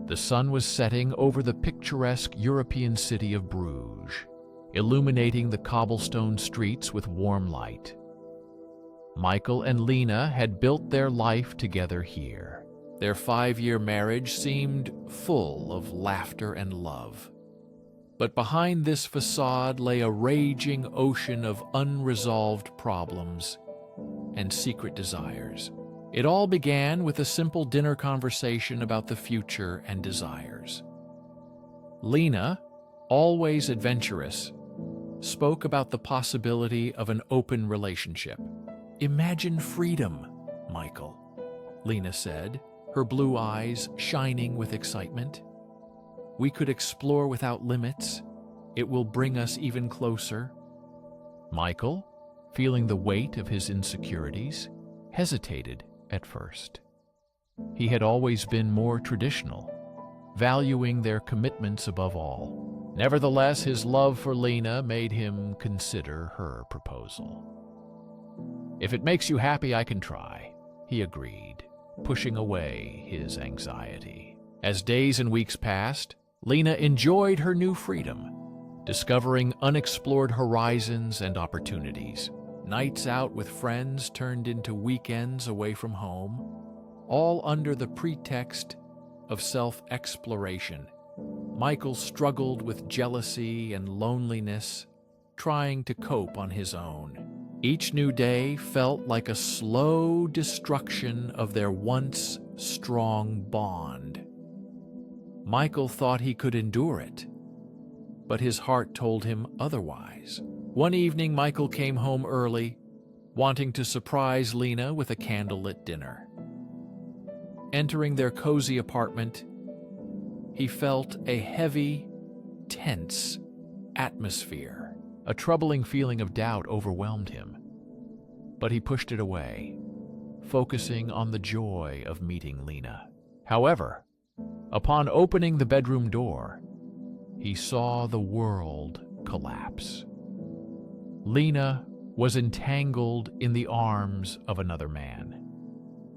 The sun was setting over the picturesque European city of Bruges, illuminating the cobblestone streets with warm light. Michael and Lena had built their life together here. Their 5-year marriage seemed full of laughter and love. But behind this facade lay a raging ocean of unresolved problems and secret desires. It all began with a simple dinner conversation about the future and desires. Lena, always adventurous, spoke about the possibility of an open relationship. "Imagine freedom, Michael," Lena said, her blue eyes shining with excitement. "We could explore without limits. It will bring us even closer." Michael, feeling the weight of his insecurities, hesitated at first. He had always been more traditional, valuing their commitments above all. Nevertheless, his love for Lena made him consider her proposal. "If it makes you happy, I can try," he agreed, pushing away his anxiety. As days and weeks passed, Lena enjoyed her new freedom, discovering unexplored horizons and opportunities. Nights out with friends turned into weekends away from home, all under the pretext of self-exploration. Michael struggled with jealousy and loneliness, trying to cope on his own. Each new day felt like a slow destruction of their once strong bond. Michael thought he could endure it, but his heart told him otherwise. One evening, Michael came home early, wanting to surprise Lena with a candlelit dinner. Entering their cozy apartment, he felt a heavy, tense atmosphere. A troubling feeling of doubt overwhelmed him, but he pushed it away, focusing on the joy of meeting Lena. However, upon opening the bedroom door, he saw the world collapse. Lena was entangled in the arms of another man.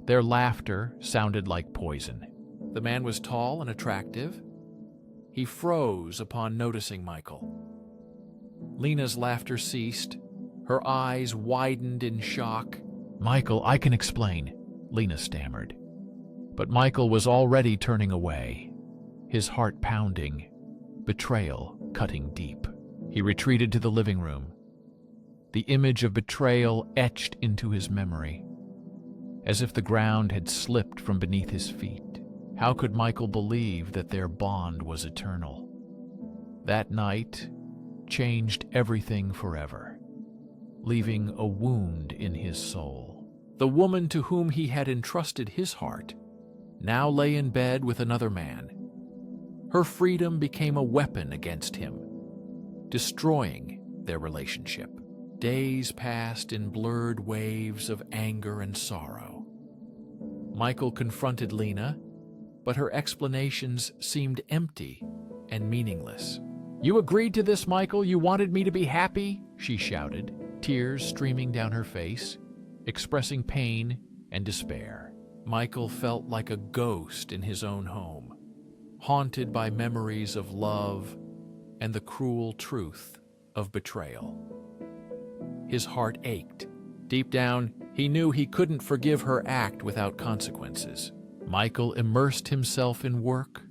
Their laughter sounded like poison. The man was tall and attractive. He froze upon noticing Michael. Lena's laughter ceased. Her eyes widened in shock. "Michael, I can explain," Lena stammered. But Michael was already turning away, his heart pounding, betrayal cutting deep. He retreated to the living room, the image of betrayal etched into his memory, as if the ground had slipped from beneath his feet. How could Michael believe that their bond was eternal? That night changed everything forever, leaving a wound in his soul. The woman to whom he had entrusted his heart now lay in bed with another man. Her freedom became a weapon against him, destroying their relationship. Days passed in blurred waves of anger and sorrow. Michael confronted Lena, but her explanations seemed empty and meaningless. "You agreed to this, Michael? You wanted me to be happy?" she shouted, tears streaming down her face, expressing pain and despair. Michael felt like a ghost in his own home, haunted by memories of love and the cruel truth of betrayal. His heart ached. Deep down, he knew he couldn't forgive her act without consequences. Michael immersed himself in work,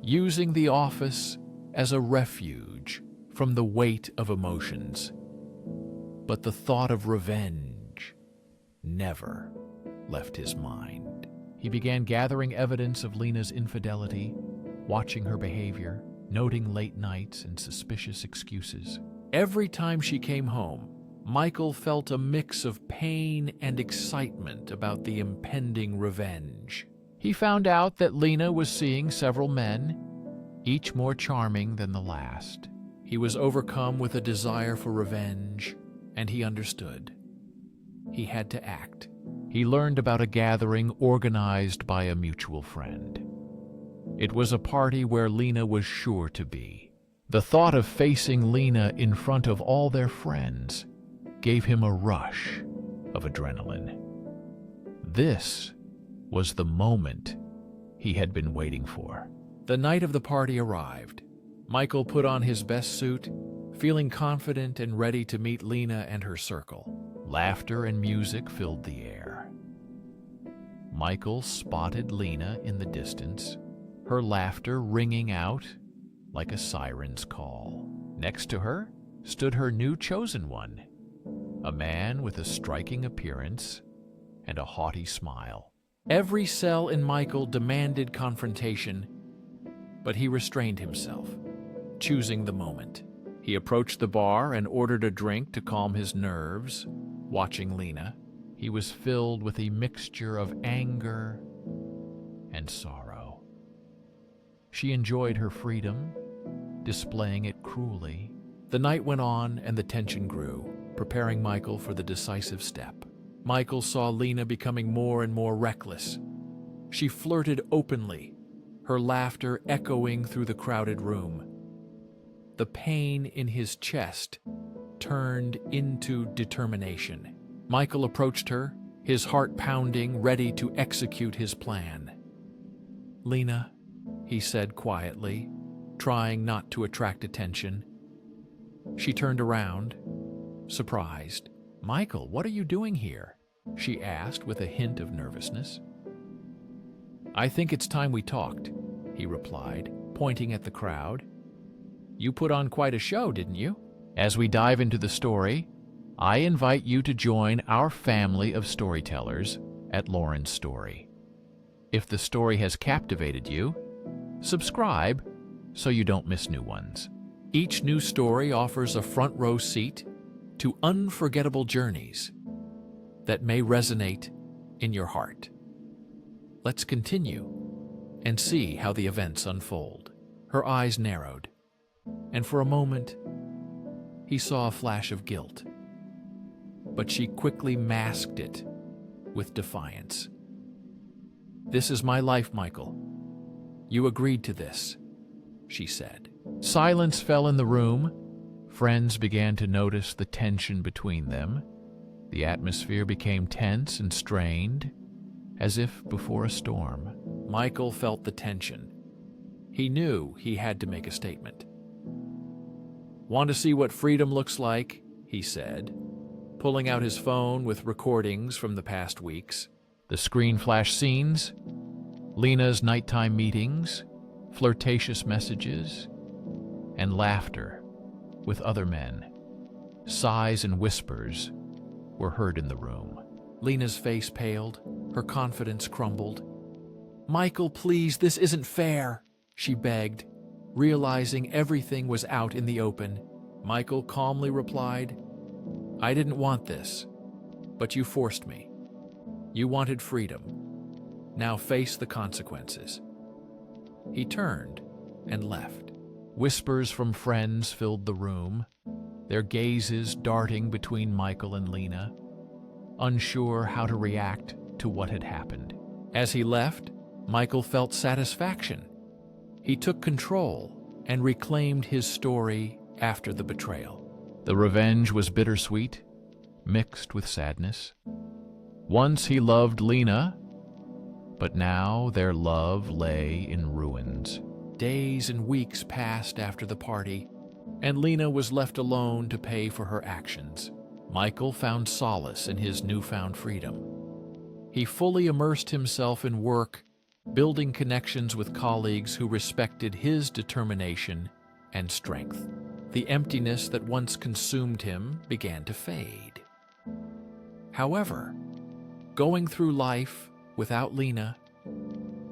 using the office as a refuge from the weight of emotions. But the thought of revenge never left his mind. He began gathering evidence of Lena's infidelity, watching her behavior, noting late nights and suspicious excuses. Every time she came home, Michael felt a mix of pain and excitement about the impending revenge. He found out that Lena was seeing several men, each more charming than the last. He was overcome with a desire for revenge, and he understood. He had to act. He learned about a gathering organized by a mutual friend. It was a party where Lena was sure to be. The thought of facing Lena in front of all their friends gave him a rush of adrenaline. This was the moment he had been waiting for. The night of the party arrived. Michael put on his best suit, feeling confident and ready to meet Lena and her circle. Laughter and music filled the air. Michael spotted Lena in the distance, her laughter ringing out like a siren's call. Next to her stood her new chosen one, a man with a striking appearance and a haughty smile. Every cell in Michael demanded confrontation, but he restrained himself, choosing the moment. He approached the bar and ordered a drink to calm his nerves. Watching Lena, he was filled with a mixture of anger and sorrow. She enjoyed her freedom, displaying it cruelly. The night went on and the tension grew, preparing Michael for the decisive step. Michael saw Lena becoming more and more reckless. She flirted openly, her laughter echoing through the crowded room. The pain in his chest turned into determination. Michael approached her, his heart pounding, ready to execute his plan. "Lena," he said quietly, trying not to attract attention. She turned around, surprised. "Michael, what are you doing here?" she asked with a hint of nervousness. "I think it's time we talked," he replied, pointing at the crowd. "You put on quite a show, didn't you?" As we dive into the story, I invite you to join our family of storytellers at Lauren's Story. If the story has captivated you, subscribe so you don't miss new ones. Each new story offers a front row seat to unforgettable journeys that may resonate in your heart. Let's continue and see how the events unfold. Her eyes narrowed, and for a moment, he saw a flash of guilt. But she quickly masked it with defiance. "This is my life, Michael. You agreed to this," she said. Silence fell in the room. Friends began to notice the tension between them. The atmosphere became tense and strained, as if before a storm. Michael felt the tension. He knew he had to make a statement. "Want to see what freedom looks like?" he said, pulling out his phone with recordings from the past weeks. The screen flashed scenes, Lena's nighttime meetings, flirtatious messages, and laughter with other men. Sighs and whispers were heard in the room. Lena's face paled, her confidence crumbled. "Michael, please, this isn't fair," she begged, realizing everything was out in the open. Michael calmly replied, "I didn't want this, but you forced me. You wanted freedom. Now face the consequences." He turned and left. Whispers from friends filled the room, their gazes darting between Michael and Lena, unsure how to react to what had happened. As he left, Michael felt satisfaction. He took control and reclaimed his story after the betrayal. The revenge was bittersweet, mixed with sadness. Once he loved Lena, but now their love lay in ruins. Days and weeks passed after the party, and Lena was left alone to pay for her actions. Michael found solace in his newfound freedom. He fully immersed himself in work, building connections with colleagues who respected his determination and strength. The emptiness that once consumed him began to fade. However, going through life without Lena,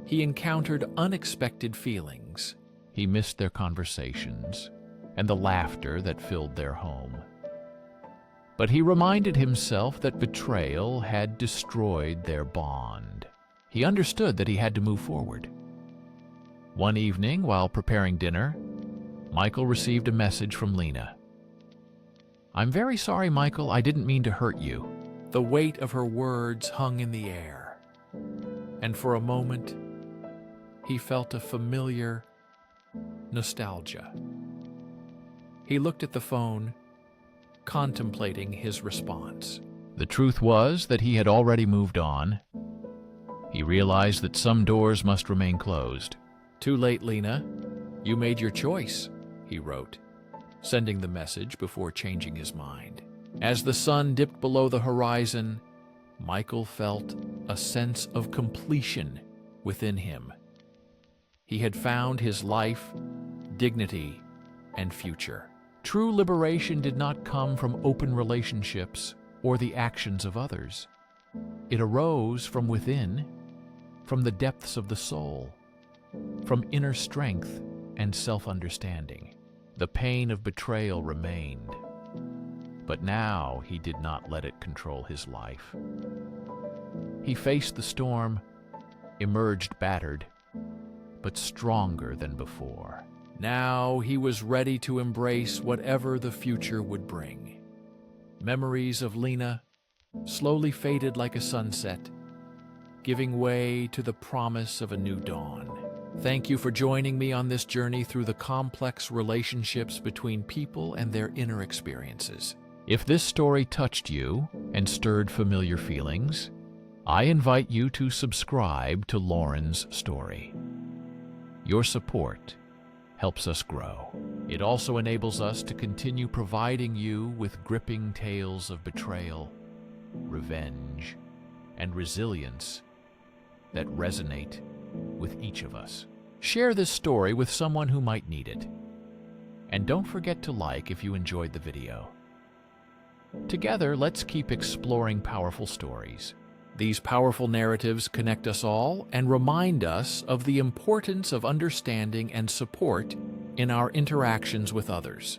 he encountered unexpected feelings. He missed their conversations and the laughter that filled their home. But he reminded himself that betrayal had destroyed their bond. He understood that he had to move forward. One evening, while preparing dinner, Michael received a message from Lena. "I'm very sorry, Michael. I didn't mean to hurt you." The weight of her words hung in the air, and for a moment, he felt a familiar nostalgia. He looked at the phone, contemplating his response. The truth was that he had already moved on. He realized that some doors must remain closed. "Too late, Lena. You made your choice," he wrote, sending the message before changing his mind. As the sun dipped below the horizon, Michael felt a sense of completion within him. He had found his life, dignity, and future. True liberation did not come from open relationships or the actions of others. It arose from within, from the depths of the soul, from inner strength and self-understanding. The pain of betrayal remained, but now he did not let it control his life. He faced the storm, emerged battered, but stronger than before. Now he was ready to embrace whatever the future would bring. Memories of Lena slowly faded like a sunset, giving way to the promise of a new dawn. Thank you for joining me on this journey through the complex relationships between people and their inner experiences. If this story touched you and stirred familiar feelings, I invite you to subscribe to Lauren's Story. Your support helps us grow. It also enables us to continue providing you with gripping tales of betrayal, revenge, and resilience that resonate with each of us. Share this story with someone who might need it. And don't forget to like if you enjoyed the video. Together, let's keep exploring powerful stories. These powerful narratives connect us all and remind us of the importance of understanding and support in our interactions with others.